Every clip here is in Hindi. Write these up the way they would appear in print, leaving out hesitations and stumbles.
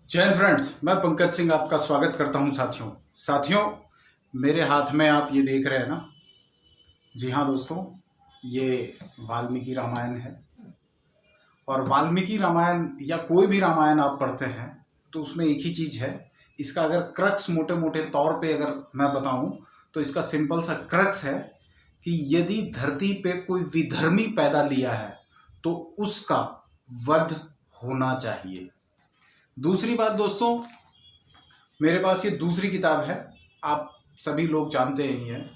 जय हिंद फ्रेंड्स, मैं पंकज सिंह आपका स्वागत करता हूं। साथियों मेरे हाथ में आप ये देख रहे हैं ना। जी हाँ दोस्तों, ये वाल्मीकि रामायण है। और वाल्मीकि रामायण या कोई भी रामायण आप पढ़ते हैं तो उसमें एक ही चीज़ है। इसका अगर क्रक्स मोटे मोटे तौर पे अगर मैं बताऊं तो इसका सिंपल सा क्रक्स है कि यदि धरती पे कोई विधर्मी पैदा लिया है तो उसका वध होना चाहिए। दूसरी बात दोस्तों, मेरे पास ये दूसरी किताब है, आप सभी लोग जानते ही हैं,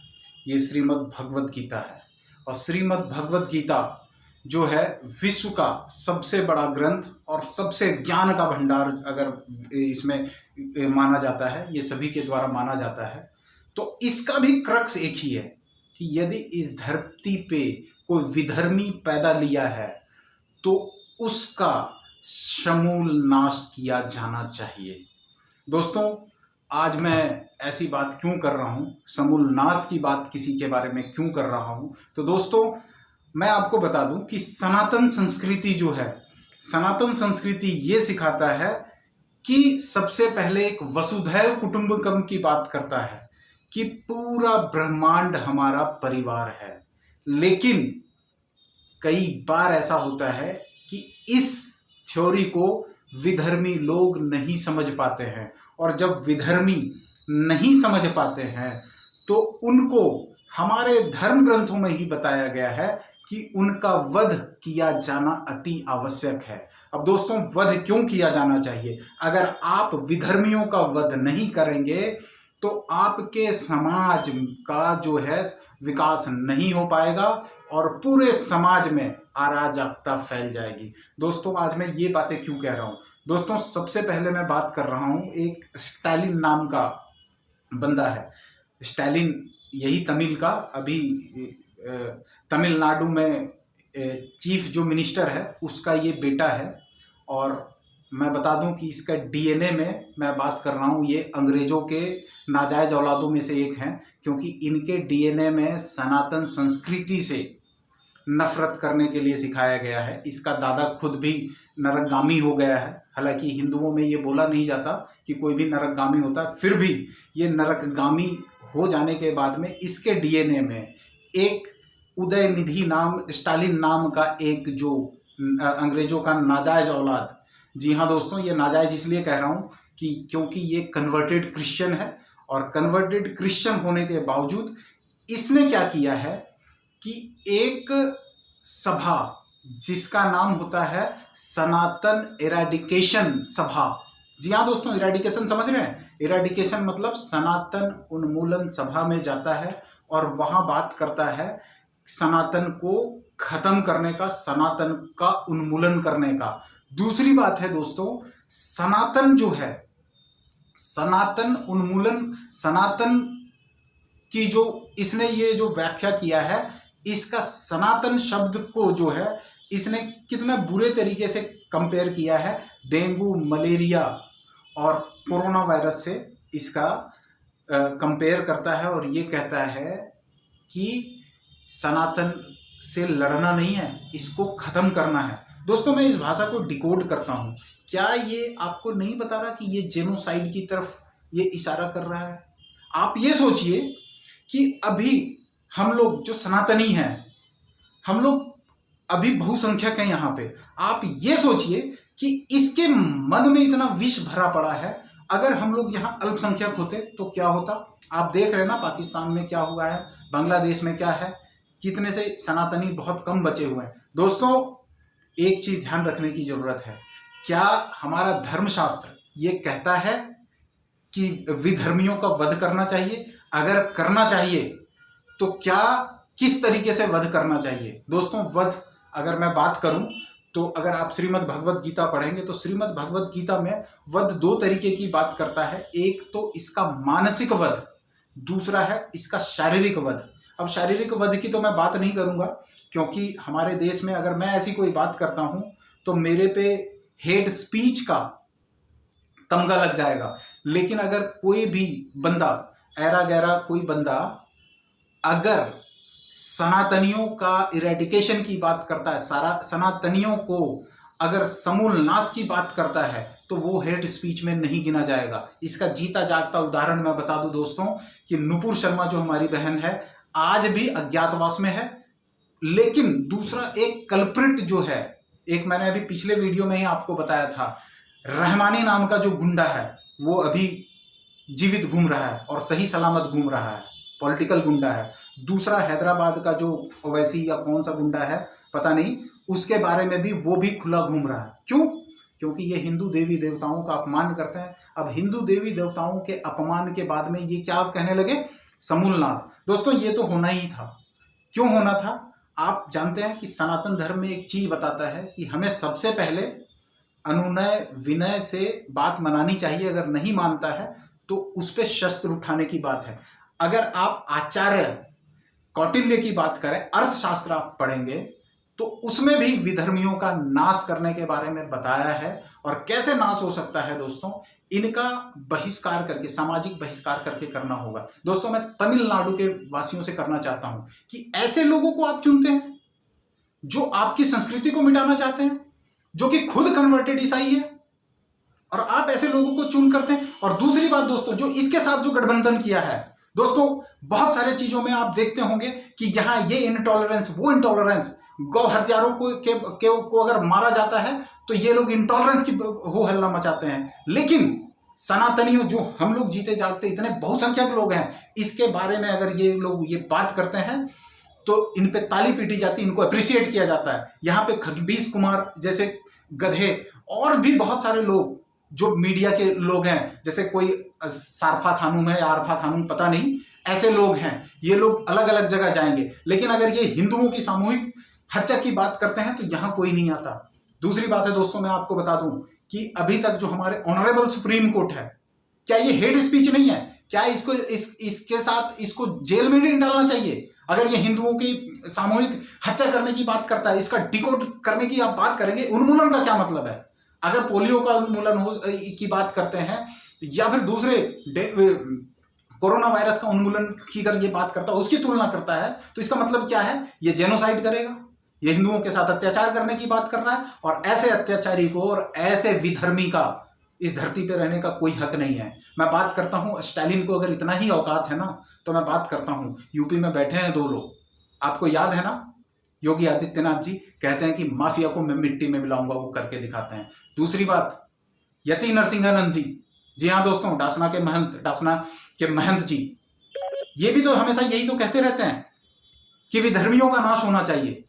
ये श्रीमद् भगवद गीता है। और श्रीमद् भगवद गीता जो है विश्व का सबसे बड़ा ग्रंथ और सबसे ज्ञान का भंडार अगर इसमें माना जाता है, ये सभी के द्वारा माना जाता है। तो इसका भी क्रक्स एक ही है कि यदि इस धरती पे कोई विधर्मी पैदा लिया है तो उसका समूल नाश किया जाना चाहिए। दोस्तों, आज मैं ऐसी बात क्यों कर रहा हूं, समूल नाश की बात किसी के बारे में क्यों कर रहा हूं, तो दोस्तों मैं आपको बता दूं कि सनातन संस्कृति जो है, सनातन संस्कृति ये सिखाता है कि सबसे पहले एक वसुधैव कुटुंबकम की बात करता है कि पूरा ब्रह्मांड हमारा परिवार है। लेकिन कई बार ऐसा होता है कि इस थ्योरी को विधर्मी लोग नहीं समझ पाते हैं, और जब विधर्मी नहीं समझ पाते हैं तो उनको हमारे धर्म ग्रंथों में ही बताया गया है कि उनका वध किया जाना अति आवश्यक है। अब दोस्तों, वध क्यों किया जाना चाहिए? अगर आप विधर्मियों का वध नहीं करेंगे तो आपके समाज का जो है विकास नहीं हो पाएगा और पूरे समाज में अराजकता फैल जाएगी। दोस्तों, आज मैं ये बातें क्यों कह रहा हूं? दोस्तों, सबसे पहले मैं बात कर रहा हूं, एक स्टालिन नाम का बंदा है। स्टालिन यही तमिल का, अभी तमिलनाडु में चीफ जो मिनिस्टर है उसका ये बेटा है। और मैं बता दूं कि इसका डीएनए में मैं बात कर रहा हूं, ये अंग्रेजों के नाजायज औलादों में से एक हैं, क्योंकि इनके डीएनए में सनातन संस्कृति से नफरत करने के लिए सिखाया गया है। इसका दादा खुद भी नरकगामी हो गया है। हालांकि हिंदुओं में ये बोला नहीं जाता कि कोई भी नरकगामी होता है, फिर भी ये नरकगामी हो जाने के बाद में इसके डीएनए में एक उदयनिधि नाम, स्टालिन नाम का एक जो अंग्रेजों का नाजायज औलाद, जी हाँ दोस्तों, ये नाजायज इसलिए कह रहा हूँ कि क्योंकि ये कन्वर्टेड क्रिश्चियन है। और कन्वर्टेड क्रिश्चियन होने के बावजूद इसने क्या किया है कि एक सभा जिसका नाम होता है सनातन इरेडिकेशन सभा, जी हाँ दोस्तों, इरेडिकेशन समझ रहे हैं? इरेडिकेशन मतलब सनातन उन्मूलन सभा में जाता है और वहां बात करता है सनातन को खत्म करने का, सनातन का उन्मूलन करने का। दूसरी बात है दोस्तों, सनातन जो है, सनातन उन्मूलन, सनातन की जो इसने ये जो व्याख्या किया है, इसका सनातन शब्द को जो है इसने कितना बुरे तरीके से कंपेयर किया है डेंगू, मलेरिया और कोरोना वायरस से इसका कंपेयर करता है। और ये कहता है कि सनातन से लड़ना नहीं है, इसको खत्म करना है। दोस्तों, मैं इस भाषा को डिकोड करता हूं। क्या ये आपको नहीं बता रहा कि ये जेनोसाइड की तरफ ये इशारा कर रहा है? आप ये सोचिए कि अभी हम लोग जो सनातनी हैं, हम लोग अभी बहुसंख्यक हैं यहाँ पे। आप ये सोचिए कि इसके मन में इतना विष भरा पड़ा है। अगर हम लोग यहाँ अल्पसंख्यक होते तो क्या होता? आप देख रहे हैं ना पाकिस्तान में क्या हुआ है, बांग्लादेश में क्या है, कितने से सनातनी बहुत कम बचे हुए हैं। दोस्तों, एक चीज ध्यान रखने की जरूरत है, क्या हमारा धर्मशास्त्र ये कहता है कि विधर्मियों का वध करना चाहिए? अगर करना चाहिए तो क्या, किस तरीके से वध करना चाहिए? दोस्तों, वध अगर मैं बात करूं तो अगर आप श्रीमद् भगवद गीता पढ़ेंगे तो श्रीमद् भगवद गीता में वध दो तरीके की बात करता है। एक तो इसका मानसिक वध, दूसरा है इसका शारीरिक वध। अब शारीरिक वध की तो मैं बात नहीं करूंगा, क्योंकि हमारे देश में अगर मैं ऐसी कोई बात करता हूं तो मेरे पे हेट स्पीच का तमगा लग जाएगा। लेकिन अगर कोई भी बंदा, ऐरा गैरा कोई बंदा अगर सनातनियों का इरेडिकेशन की बात करता है, सारा सनातनियों को अगर समूल नाश की बात करता है, तो तो वो हेट स्पीच में नहीं गिना जाएगा। इसका जीता जागता उदाहरण मैं बता दूं दोस्तों कि नुपुर शर्मा जो हमारी बहन है आज भी अज्ञातवास में है, लेकिन दूसरा एक कल्प्रिट जो है, एक मैंने अभी पिछले वीडियो में ही आपको बताया था, रहमानी नाम का जो गुंडा है वो अभी जीवित घूम रहा है और सही सलामत घूम रहा है, पॉलिटिकल गुंडा है। दूसरा हैदराबाद का जो ओवैसी या कौन सा गुंडा है पता नहीं, उसके बारे में भी वो भी खुला घूम रहा है। क्यों? क्योंकि ये हिंदू देवी देवताओं का अपमान करते हैं। अब हिंदू देवी देवताओं के अपमान के बाद में ये क्या आप कहने लगे, समूल नाश। दोस्तों ये तो होना ही था। क्यों होना था? आप जानते हैं कि सनातन धर्म में एक चीज बताता है कि हमें सबसे पहले अनुनय विनय से बात मनानी चाहिए। अगर नहीं मानता है तो उस पर शस्त्र उठाने की बात है। अगर आप आचार्य कौटिल्य की बात करें, अर्थशास्त्र आप पढ़ेंगे तो उसमें भी विधर्मियों का नाश करने के बारे में बताया है। और कैसे नाश हो सकता है दोस्तों, इनका बहिष्कार करके, सामाजिक बहिष्कार करके करना होगा। दोस्तों मैं तमिलनाडु के वासियों से करना चाहता हूं कि ऐसे लोगों को आप चुनते हैं जो आपकी संस्कृति को मिटाना चाहते हैं, जो कि खुद कन्वर्टेड ईसाई है, और आप ऐसे लोगों को चुन करते हैं। और दूसरी बात दोस्तों, जो इसके साथ जो गठबंधन किया है दोस्तों, बहुत सारे चीजों में आप देखते होंगे कि यहां ये इनटॉलरेंस, वो इनटॉलरेंस, गौ हत्यारों को अगर मारा जाता है तो ये लोग इंटॉलरेंस की हो हल्ला मचाते हैं। लेकिन सनातनियों, जो हम लोग जीते जागते इतने बहुसंख्यक लोग हैं, इसके बारे में अगर ये लोग ये बात करते हैं तो इन पे ताली पीटी जाती है, इनको अप्रिशिएट किया जाता है। यहाँ पे खगबीस कुमार जैसे गधे और भी बहुत सारे लोग जो मीडिया के लोग हैं, जैसे कोई सारफा खानूम है या आरफा खानूम पता नहीं, ऐसे लोग हैं, ये लोग अलग अलग जगह जाएंगे। लेकिन अगर ये हिंदुओं की सामूहिक हत्या की बात करते हैं तो यहां कोई नहीं आता। दूसरी बात है दोस्तों, मैं आपको बता दूं कि अभी तक जो हमारे ऑनरेबल सुप्रीम कोर्ट है, क्या ये हेट स्पीच नहीं है? क्या इसको इसके साथ इसको जेल में नहीं डालना चाहिए? अगर ये हिंदुओं की सामूहिक हत्या करने की बात करता है, इसका डिकोड करने की आप बात करेंगे, उन्मूलन का क्या मतलब है? अगर पोलियो का उन्मूलन हो की बात करते हैं या फिर दूसरे कोरोना वायरस का उन्मूलन की अगर ये बात करता है, उसकी तुलना करता है, तो इसका मतलब क्या है? ये जेनोसाइड करेगा, ये हिंदुओं के साथ अत्याचार करने की बात कर रहा है। और ऐसे अत्याचारी को और ऐसे विधर्मी का इस धरती पे रहने का कोई हक नहीं है। मैं बात करता हूं, स्टालिन को अगर इतना ही औकात है ना, तो मैं बात करता हूं, यूपी में बैठे हैं दो लोग, आपको याद है ना, योगी आदित्यनाथ जी कहते हैं कि माफिया को मैं मिट्टी में मिलाऊंगा, वो करके दिखाते हैं। दूसरी बात, यति नरसिंहानंद जी हाँ दोस्तों, डासना के महंत जी, ये भी तो हमेशा यही तो कहते रहते हैं कि विधर्मियों का नाश होना चाहिए।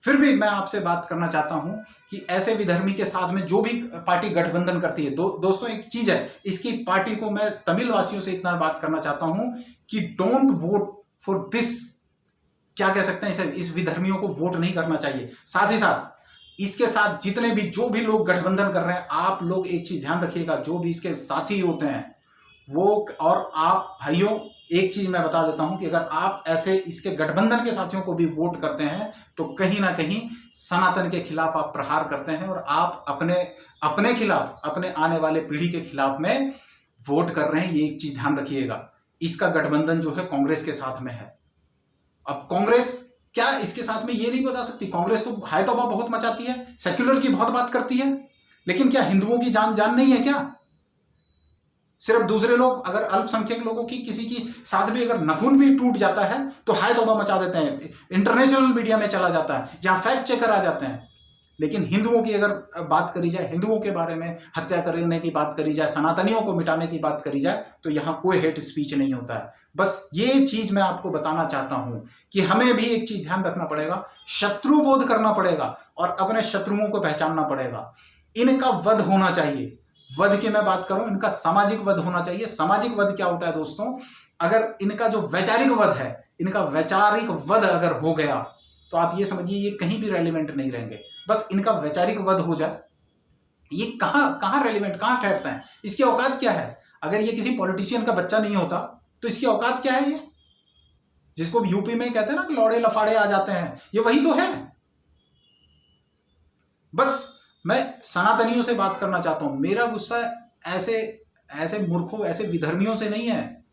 फिर भी मैं आपसे बात करना चाहता हूं कि ऐसे विधर्मी के साथ में जो भी पार्टी गठबंधन करती है, दोस्तों एक चीज है, इसकी पार्टी को मैं तमिल वासियों से इतना बात करना चाहता हूं कि डोंट वोट फॉर दिस, क्या कह सकते हैं इसे, इस विधर्मियों को वोट नहीं करना चाहिए। साथ ही साथ इसके साथ जितने भी जो भी लोग गठबंधन कर रहे हैं, आप लोग एक चीज ध्यान रखिएगा, जो भी इसके साथी होते हैं वो, और आप भाइयों एक चीज मैं बता देता हूं कि अगर आप ऐसे इसके गठबंधन के साथियों को भी वोट करते हैं तो कहीं ना कहीं सनातन के खिलाफ आप प्रहार करते हैं और आप अपने खिलाफ, अपने आने वाले पीढ़ी के खिलाफ में वोट कर रहे हैं। ये एक चीज ध्यान रखिएगा। इसका गठबंधन जो है कांग्रेस के साथ में है। अब कांग्रेस क्या इसके साथ में ये नहीं बता सकती? कांग्रेस तो हाय तौबा बहुत मचाती है, सेक्युलर की बहुत बात करती है, लेकिन क्या हिंदुओं की जान नहीं है क्या? सिर्फ दूसरे लोग, अगर अल्पसंख्यक लोगों की किसी की साथ भी अगर नखून भी टूट जाता है तो हाय तौबा मचा देते हैं, इंटरनेशनल मीडिया में चला जाता है, यहाँ फैक्ट चेकर आ जाते हैं। लेकिन हिंदुओं की अगर बात करी जाए, हिंदुओं के बारे में हत्या करने की बात करी जाए, सनातनियों को मिटाने की बात करी जाए, तो यहाँ कोई हेट स्पीच नहीं होता है। बस ये चीज मैं आपको बताना चाहता हूं कि हमें भी एक चीज ध्यान रखना पड़ेगा, शत्रुबोध करना पड़ेगा और अपने शत्रुओं को पहचानना पड़ेगा। इनका वध होना चाहिए। वध की मैं बात करूं, इनका सामाजिक वध होना चाहिए। सामाजिक वध क्या होता है दोस्तों? अगर इनका जो वैचारिक वध है, इनका वैचारिक वध अगर हो गया तो आप ये समझिए ये कहीं भी रेलिवेंट नहीं रहेंगे। बस इनका वैचारिक वध हो जाए, ये कहां रेलिवेंट, कहां ठहरता है? इसकी औकात क्या है? अगर ये किसी पॉलिटिशियन का बच्चा नहीं होता तो इसकी औकात क्या है? ये जिसको यूपी में कहते हैं ना लौड़े लफाड़े आ जाते हैं, ये वही तो है। बस मैं सनातनियों से बात करना चाहता हूं। मेरा गुस्सा ऐसे मूर्खों, ऐसे विधर्मियों से नहीं है।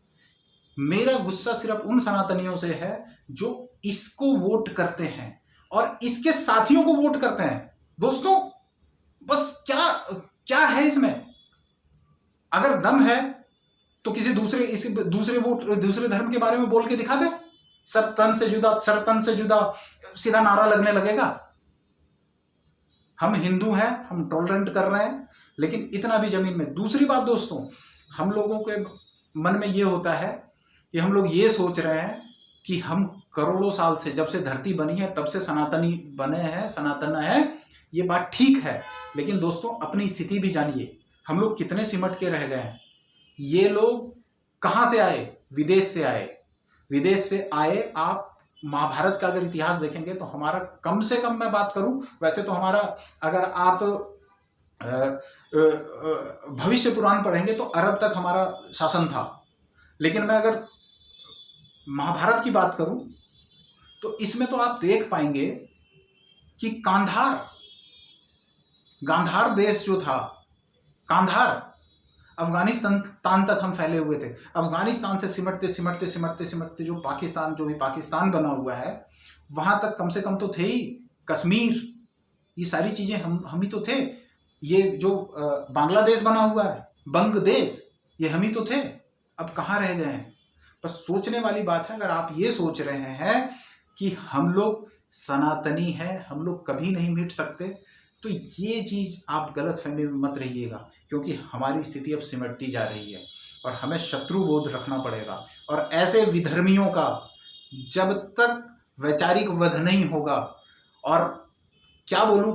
मेरा गुस्सा सिर्फ उन सनातनियों से है जो इसको वोट करते हैं और इसके साथियों को वोट करते हैं। दोस्तों बस क्या है इसमें? अगर दम है तो किसी दूसरे धर्म के बारे में बोल के दिखा दे, सर तन से जुदा सीधा नारा लगने लगेगा। हम हिंदू हैं, हम टॉलरेंट कर रहे हैं, लेकिन इतना भी जमीन में। दूसरी बात दोस्तों, हम लोगों के मन में ये होता है कि हम लोग ये सोच रहे हैं कि हम करोड़ों साल से, जब से धरती बनी है तब से सनातनी बने हैं, सनातन है। ये बात ठीक है, लेकिन दोस्तों अपनी स्थिति भी जानिए। हम लोग कितने सिमट के रह गए हैं। ये लोग कहाँ से आए? विदेश से आए। विदेश से आए। आप महाभारत का अगर इतिहास देखेंगे तो हमारा, कम से कम मैं बात करूं, वैसे तो हमारा, अगर आप भविष्य पुराण पढ़ेंगे तो अरब तक हमारा शासन था। लेकिन मैं अगर महाभारत की बात करूं तो इसमें तो आप देख पाएंगे कि गांधार देश जो था, गांधार, अफगानिस्तान तक हम फैले हुए थे। अफगानिस्तान से सिमटते जो भी पाकिस्तान बना हुआ है, वहां तक कम से कम तो थे ही। कश्मीर, ये सारी चीजें हम ही तो थे। ये जो बांग्लादेश बना हुआ है, बंग देश, ये हम ही तो थे। अब कहाँ रह गए हैं? बस सोचने वाली बात है। अगर आप ये सोच रहे हैं कि हम लोग सनातनी हैं, हम लोग कभी नहीं मिट सकते, तो ये चीज़ आप गलत फहमी में मत रहिएगा, क्योंकि हमारी स्थिति अब सिमटती जा रही है और हमें शत्रु बोध रखना पड़ेगा। और ऐसे विधर्मियों का जब तक वैचारिक वध नहीं होगा, और क्या बोलूं,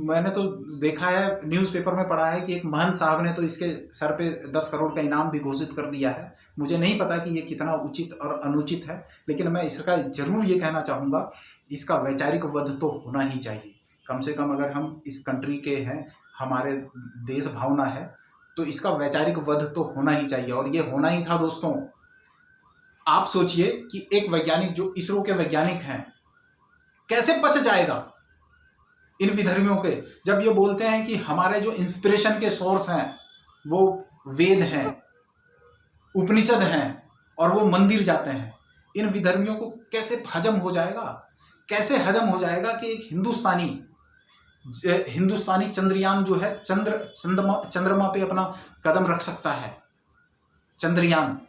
मैंने तो देखा है, न्यूज़पेपर में पढ़ा है कि एक महंत साहब ने तो इसके सर पे 10 करोड़ का इनाम भी घोषित कर दिया है। मुझे नहीं पता कि ये कितना उचित और अनुचित है, लेकिन मैं इसका जरूर ये कहना चाहूँगा, इसका वैचारिक वध तो होना ही चाहिए। कम से कम अगर हम इस कंट्री के हैं, हमारे देश भावना है, तो इसका वैचारिक वध तो होना ही चाहिए। और ये होना ही था दोस्तों। आप सोचिए कि एक वैज्ञानिक, जो इसरो के वैज्ञानिक हैं, कैसे पच जाएगा इन विधर्मियों के, जब ये बोलते हैं कि हमारे जो इंस्पिरेशन के सोर्स हैं वो वेद हैं, उपनिषद हैं, और वो मंदिर जाते हैं। इन विधर्मियों को कैसे हजम हो जाएगा? कैसे हजम हो जाएगा कि एक हिंदुस्तानी चंद्रयान जो है, चंद्रमा पे अपना कदम रख सकता है, चंद्रयान।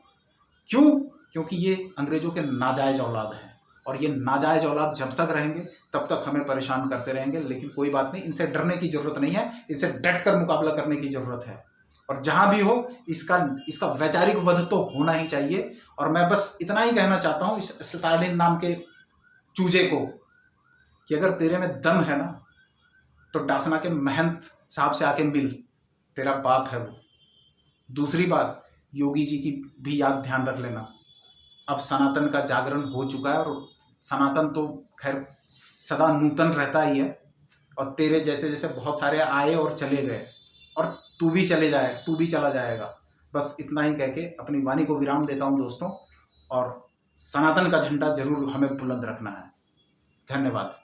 क्यों? क्योंकि ये अंग्रेजों के नाजायज औलाद हैं, और ये नाजायज औलाद जब तक रहेंगे तब तक हमें परेशान करते रहेंगे। लेकिन कोई बात नहीं, इनसे डरने की जरूरत नहीं है, इनसे डट कर मुकाबला करने की जरूरत है। और जहां भी हो, इसका वैचारिक वध तो होना ही चाहिए। और मैं बस इतना ही कहना चाहता हूं इस स्टालिन नाम के चूजे को, कि अगर तेरे में दम है ना, तो डासना के महंत साहब से आके मिल, तेरा बाप है वो। दूसरी बात, योगी जी की भी याद ध्यान रख लेना। अब सनातन का जागरण हो चुका है, और सनातन तो खैर सदा नूतन रहता ही है, और तेरे जैसे जैसे बहुत सारे आए और चले गए, और तू भी चला जाएगा। बस इतना ही कह के अपनी वाणी को विराम देता हूं दोस्तों, और सनातन का झंडा जरूर हमें बुलंद रखना है। धन्यवाद।